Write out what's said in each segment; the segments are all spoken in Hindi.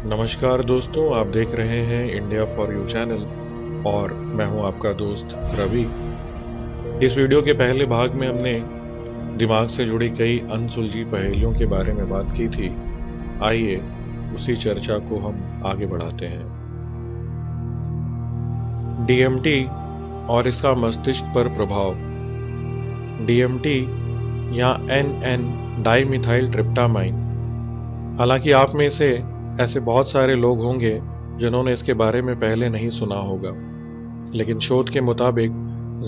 नमस्कार दोस्तों, आप देख रहे हैं इंडिया फॉर यू चैनल और मैं हूं आपका दोस्त रवि। इस वीडियो के पहले भाग में हमने दिमाग से जुड़ी कई अनसुलझी पहेलियों के बारे में बात की थी। आइए उसी चर्चा को हम आगे बढ़ाते हैं। डीएमटी और इसका मस्तिष्क पर प्रभाव। डीएमटी या एनएन डाइमिथाइल ट्रिप्टामाइन। हालांकि आप में से ऐसे बहुत सारे लोग होंगे जिन्होंने इसके बारे में पहले नहीं सुना होगा, लेकिन शोध के मुताबिक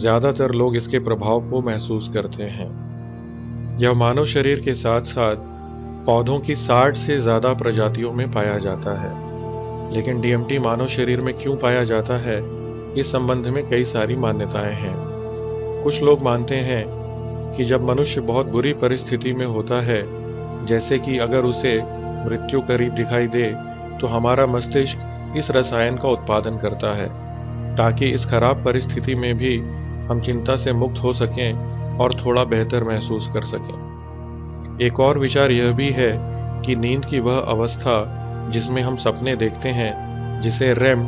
ज्यादातर लोग इसके प्रभाव को महसूस करते हैं। यह मानव शरीर के साथ साथ पौधों की 60 से ज्यादा प्रजातियों में पाया जाता है। लेकिन डीएमटी मानव शरीर में क्यों पाया जाता है, इस संबंध में कई सारी मान्यताएं हैं। कुछ लोग मानते हैं कि जब मनुष्य बहुत बुरी परिस्थिति में होता है, जैसे कि अगर उसे मृत्यु करीब दिखाई दे, तो हमारा मस्तिष्क इस रसायन का उत्पादन करता है ताकि इस खराब परिस्थिति में भी हम चिंता से मुक्त हो सकें और थोड़ा बेहतर महसूस कर सकें। एक और विचार यह भी है कि नींद की वह अवस्था जिसमें हम सपने देखते हैं, जिसे रेम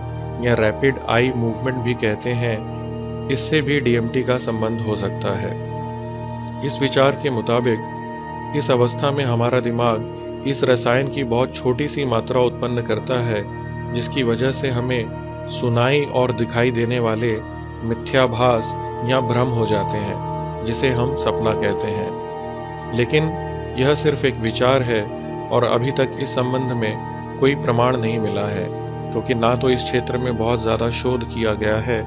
या रैपिड आई मूवमेंट भी कहते हैं, इससे भी डीएमटी का संबंध हो सकता है। इस विचार के मुताबिक इस अवस्था में हमारा दिमाग इस रसायन की बहुत छोटी सी मात्रा उत्पन्न करता है, जिसकी वजह से हमें सुनाई और दिखाई देने वाले मिथ्याभास या भ्रम हो जाते हैं, जिसे हम सपना कहते हैं। लेकिन यह सिर्फ एक विचार है और अभी तक इस संबंध में कोई प्रमाण नहीं मिला है, क्योंकि ना तो इस क्षेत्र में बहुत ज़्यादा शोध किया गया है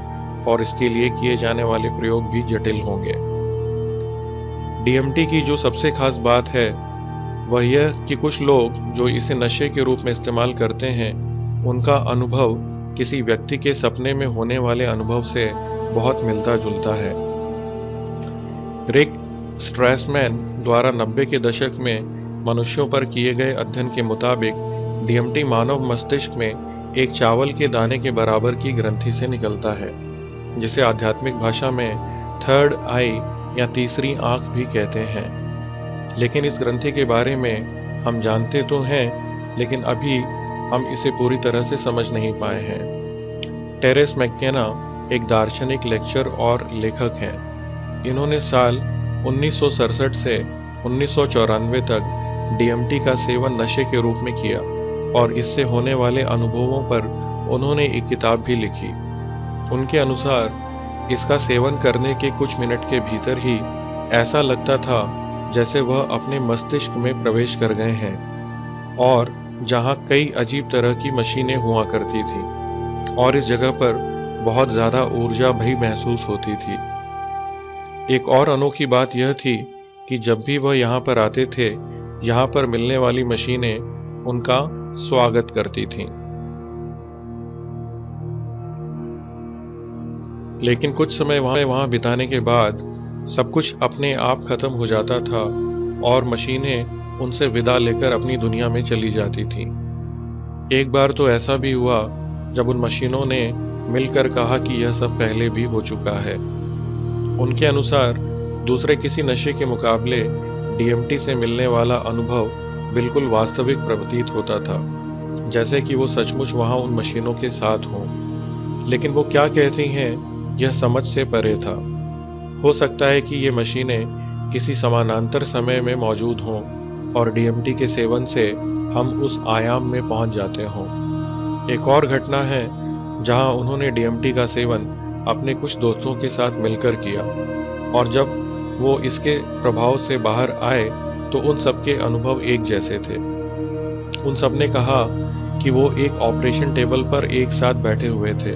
और इसके लिए किए जाने वाले प्रयोग भी जटिल होंगे। डीएमटी की जो सबसे खास बात है वह यह कि कुछ लोग जो इसे नशे के रूप में इस्तेमाल करते हैं, उनका अनुभव किसी व्यक्ति के सपने में होने वाले अनुभव से बहुत मिलता जुलता है। रिक स्ट्रैसमैन द्वारा 90 के दशक में मनुष्यों पर किए गए अध्ययन के मुताबिक डीएमटी मानव मस्तिष्क में एक चावल के दाने के बराबर की ग्रंथि से निकलता है, जिसे आध्यात्मिक भाषा में थर्ड आई या तीसरी आंख भी कहते हैं। लेकिन इस ग्रंथि के बारे में हम जानते तो हैं, लेकिन अभी हम इसे पूरी तरह से समझ नहीं पाए हैं। टेरेस मैककेना एक दार्शनिक, लेक्चर और लेखक हैं। इन्होंने साल 1967 से 1994 तक डीएमटी का सेवन नशे के रूप में किया और इससे होने वाले अनुभवों पर उन्होंने एक किताब भी लिखी। उनके अनुसार इसका सेवन करने के कुछ मिनट के भीतर ही ऐसा लगता था जैसे वह अपने मस्तिष्क में प्रवेश कर गए हैं और जहां कई अजीब तरह की मशीनें हुआ करती थी और इस जगह पर बहुत ज्यादा ऊर्जा भी महसूस होती थी। एक और अनोखी बात यह थी कि जब भी वह यहाँ पर आते थे, यहाँ पर मिलने वाली मशीनें उनका स्वागत करती थीं। लेकिन कुछ समय वहां बिताने के बाद सब कुछ अपने आप खत्म हो जाता था और मशीनें उनसे विदा लेकर अपनी दुनिया में चली जाती थीं। एक बार तो ऐसा भी हुआ जब उन मशीनों ने मिलकर कहा कि यह सब पहले भी हो चुका है। उनके अनुसार दूसरे किसी नशे के मुकाबले डीएमटी से मिलने वाला अनुभव बिल्कुल वास्तविक प्रतीत होता था, जैसे कि वो सचमुच वहां उन मशीनों के साथ हों। लेकिन वो क्या कहती हैं, यह समझ से परे था। हो सकता है कि ये मशीनें किसी समानांतर समय में मौजूद हों और डीएमटी के सेवन से हम उस आयाम में पहुंच जाते हों। एक और घटना है जहां उन्होंने डीएमटी का सेवन अपने कुछ दोस्तों के साथ मिलकर किया और जब वो इसके प्रभाव से बाहर आए तो उन सबके अनुभव एक जैसे थे। उन सब ने कहा कि वो एक ऑपरेशन टेबल पर एक साथ बैठे हुए थे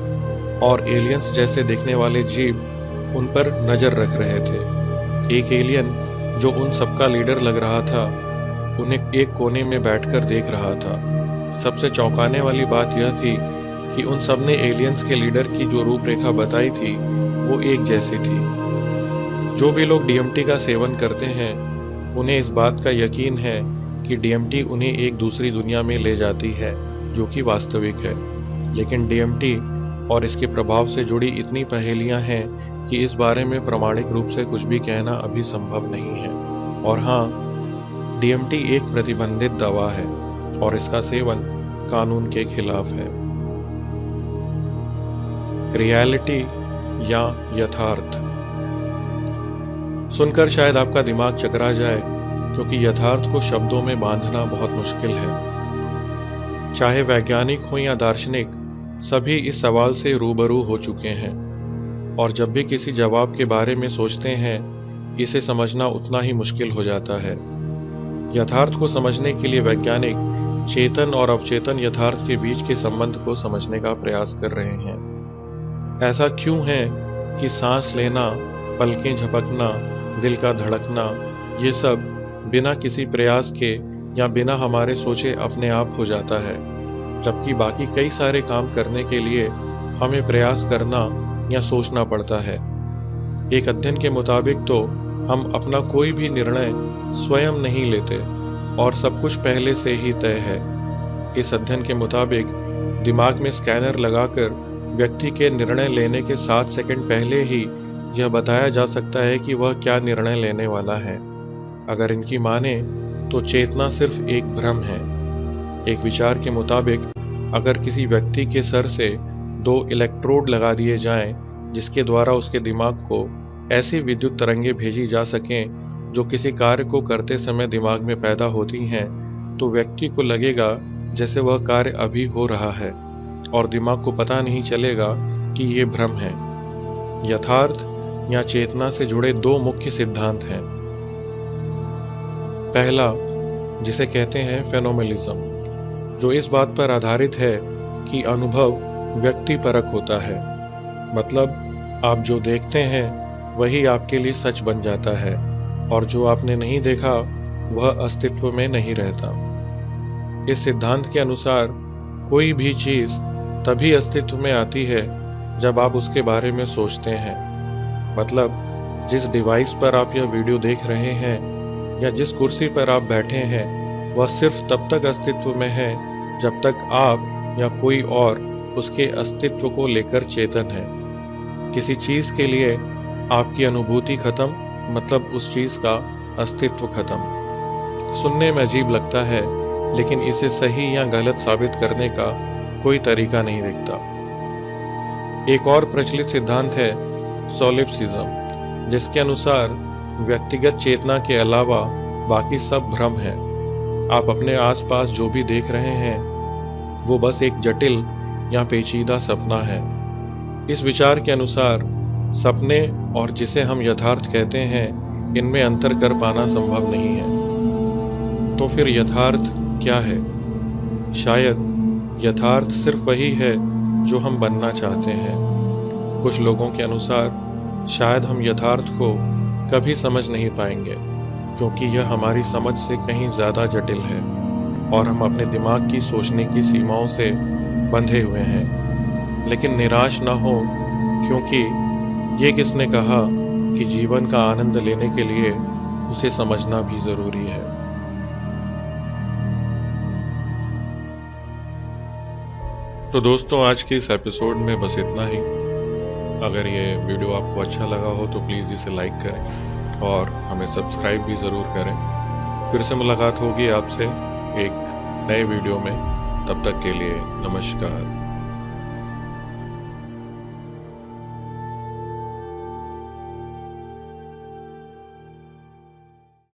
और एलियंस जैसे दिखने वाले जीव उन पर नजर रख रहे थे। एक एलियन जो उन सबका लीडर लग रहा था, उन्हें एक कोने में बैठकर देख रहा था। सबसे चौंकाने वाली बात यह थी कि उन सब ने एलियंस के लीडर की जो रूपरेखा बताई थी, वो एक जैसी थी। जो भी लोग डीएमटी का सेवन करते हैं, उन्हें इस बात का यकीन है कि डीएमटी उन्हें एक दूसरी दुनिया में ले जाती है जो कि वास्तविक है। लेकिन डीएमटी और इसके प्रभाव से जुड़ी इतनी पहेलियां हैं कि इस बारे में प्रामाणिक रूप से कुछ भी कहना अभी संभव नहीं है। और हाँ, डीएमटी एक प्रतिबंधित दवा है और इसका सेवन कानून के खिलाफ है। रियलिटी या यथार्थ। सुनकर शायद आपका दिमाग चकरा जाए, क्योंकि यथार्थ को शब्दों में बांधना बहुत मुश्किल है। चाहे वैज्ञानिक हो या दार्शनिक, सभी इस सवाल से रूबरू हो चुके हैं, और जब भी किसी जवाब के बारे में सोचते हैं, इसे समझना उतना ही मुश्किल हो जाता है। यथार्थ को समझने के लिए वैज्ञानिक चेतन और अवचेतन यथार्थ के बीच के संबंध को समझने का प्रयास कर रहे हैं। ऐसा क्यों है कि सांस लेना, पलकें झपकना, दिल का धड़कना, ये सब बिना किसी प्रयास के या बिना हमारे सोचे अपने आप हो जाता है, जबकि बाकी कई सारे काम करने के लिए हमें प्रयास करना या सोचना पड़ता है। एक अध्ययन के मुताबिक तो हम अपना कोई भी निर्णय स्वयं नहीं लेते, और सब कुछ पहले से ही तय है। इस अध्ययन के मुताबिक दिमाग में स्कैनर लगाकर व्यक्ति के निर्णय लेने के 7 सेकंड पहले ही यह बताया जा सकता है कि वह क्या निर्णय लेने वाला है। अगर इनकी माने तो चेतना सिर्फ एक भ्रम है। एक विचार के मुताबिक अगर किसी व्यक्ति के सर से 2 इलेक्ट्रोड लगा दिए जाएं, जिसके द्वारा उसके दिमाग को ऐसी विद्युत तरंगें भेजी जा सकें जो किसी कार्य को करते समय दिमाग में पैदा होती हैं, तो व्यक्ति को लगेगा जैसे वह कार्य अभी हो रहा है, और दिमाग को पता नहीं चलेगा कि ये भ्रम है। यथार्थ या चेतना से जुड़े 2 मुख्य सिद्धांत हैं। पहला, जिसे कहते हैं फेनोमेनलिज्म, जो इस बात पर आधारित है कि अनुभव व्यक्तिपरक होता है। मतलब आप जो देखते हैं वही आपके लिए सच बन जाता है, और जो आपने नहीं देखा वह अस्तित्व में नहीं रहता। इस सिद्धांत के अनुसार कोई भी चीज तभी अस्तित्व में आती है जब आप उसके बारे में सोचते हैं। मतलब जिस डिवाइस पर आप यह वीडियो देख रहे हैं या जिस कुर्सी पर आप बैठे हैं, वह सिर्फ तब तक अस्तित्व में है जब तक आप या कोई और उसके अस्तित्व को लेकर चेतन है। किसी चीज के लिए आपकी अनुभूति खत्म, मतलब उस चीज का अस्तित्व खत्म। सुनने में अजीब लगता है, लेकिन इसे सही या गलत साबित करने का कोई तरीका नहीं दिखता। एक और प्रचलित सिद्धांत है सोलिप्सिज्म, जिसके अनुसार व्यक्तिगत चेतना के अलावा बाकी सब भ्रम है। आप अपने आसपास जो भी देख रहे हैं वो बस एक जटिल या पेचीदा सपना है। इस विचार के अनुसार सपने और जिसे हम यथार्थ कहते हैं, इनमें अंतर कर पाना संभव नहीं है। तो फिर यथार्थ क्या है? शायद यथार्थ सिर्फ वही है जो हम बनना चाहते हैं। कुछ लोगों के अनुसार शायद हम यथार्थ को कभी समझ नहीं पाएंगे, क्योंकि यह हमारी समझ से कहीं ज़्यादा जटिल है, और हम अपने दिमाग की सोचने की सीमाओं से बंधे हुए हैं। लेकिन निराश ना हो, क्योंकि ये किसने कहा कि जीवन का आनंद लेने के लिए उसे समझना भी जरूरी है। तो दोस्तों, आज के इस एपिसोड में बस इतना ही। अगर ये वीडियो आपको अच्छा लगा हो तो प्लीज़ इसे लाइक करें और हमें सब्सक्राइब भी ज़रूर करें। फिर से मुलाकात होगी आपसे एक नए वीडियो में। तब तक के लिए नमस्कार।